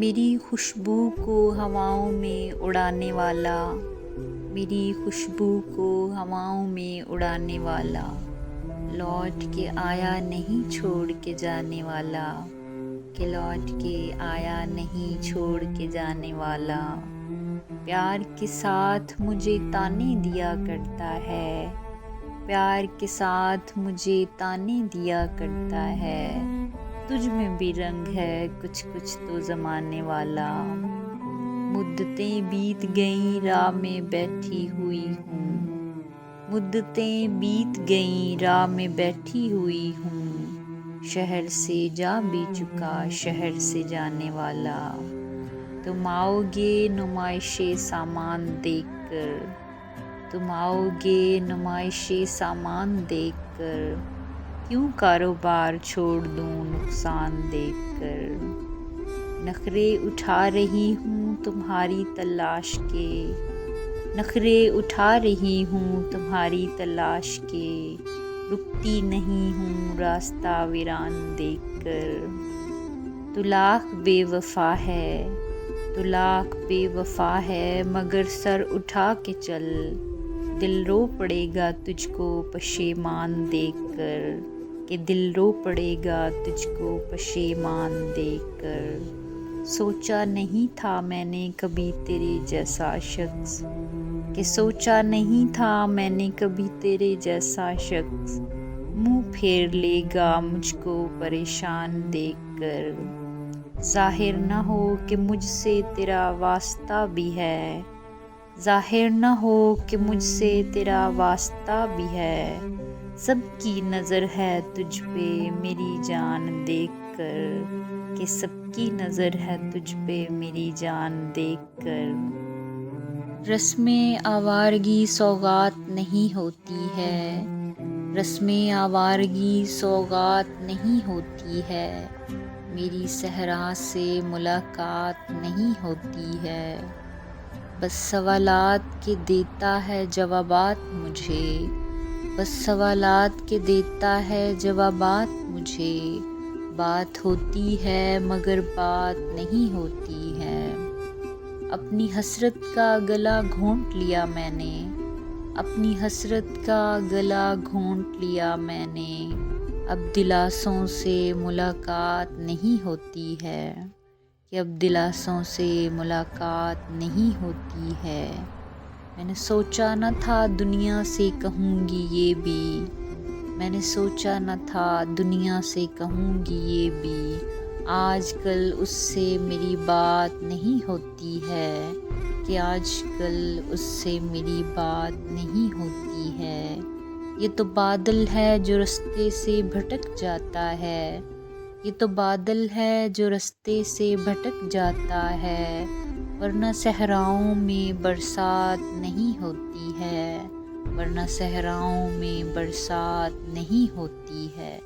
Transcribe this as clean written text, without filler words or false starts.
میری خوشبو کو ہواؤں میں اڑانے والا، میری خوشبو کو ہواؤں میں اڑانے والا، لوٹ کے آیا نہیں چھوڑ کے جانے والا، کہ لوٹ کے آیا نہیں چھوڑ کے جانے والا، پیار کے ساتھ مجھے تانے دیا کرتا ہے، پیار کے ساتھ مجھے تانے دیا کرتا ہے، تجھ میں بھی رنگ ہے کچھ کچھ تو زمانے والا، مدتیں بیت گئیں راہ میں بیٹھی ہوئی ہوں، مدتیں بیت گئیں راہ میں بیٹھی ہوئی ہوں، شہر سے جا بھی چکا شہر سے جانے والا، تم آؤ گے نمائش سامان دیکھ کر، تم آؤ گے نمائش سامان دیکھ کر، کیوں کاروبار چھوڑ دوں نقصان دیکھ کر، نخرے اٹھا رہی ہوں تمہاری تلاش کے، نخرے اٹھا رہی ہوں تمہاری تلاش کے، رکتی نہیں ہوں راستہ ویران دیکھ کر، تو لاکھ بے وفا ہے، تو لاکھ بے وفا ہے مگر سر اٹھا کے چل، دل رو پڑے گا تجھ کو پشیمان دیکھ کر، کہ دل رو پڑے گا تجھ کو پشیمان دیکھ کر، سوچا نہیں تھا میں نے کبھی تیرے جیسا شخص، کہ سوچا نہیں تھا میں نے کبھی تیرے جیسا شخص، منہ پھیر لے گا مجھ کو پریشان دیکھ کر، ظاہر نہ ہو کہ مجھ سے تیرا واسطہ بھی ہے، ظاہر نہ ہو کہ مجھ سے تیرا واسطہ بھی ہے، سب کی نظر ہے تجھ پہ میری جان دیکھ کر، کہ سب کی نظر ہے تجھ پہ میری جان دیکھ کر، رسم آوارگی سوغات نہیں ہوتی ہے، رسم آوارگی سوغات نہیں ہوتی ہے، میری صحرا سے ملاقات نہیں ہوتی ہے، بس سوالات کے دیتا ہے جوابات مجھے، بس سوالات کے دیتا ہے جوابات مجھے، بات ہوتی ہے مگر بات نہیں ہوتی ہے، اپنی حسرت کا گلا گھونٹ لیا میں نے، اپنی حسرت کا گلا گھونٹ لیا میں نے، اب دلاسوں سے ملاقات نہیں ہوتی ہے، کہ اب دلاسوں سے ملاقات نہیں ہوتی ہے، میں نے سوچا نہ تھا دنیا سے کہوں گی یہ بھی، میں نے سوچا نہ تھا دنیا سے کہوں گی یہ بھی، آج کل اس سے میری بات نہیں ہوتی ہے، کہ آج کل اس سے میری بات نہیں ہوتی ہے، یہ تو بادل ہے جو رستے سے بھٹک جاتا ہے، یہ تو بادل ہے جو رستے سے بھٹک جاتا ہے، ورنہ صحراؤں میں برسات نہیں ہوتی ہے، ورنہ صحراؤں میں برسات نہیں ہوتی ہے۔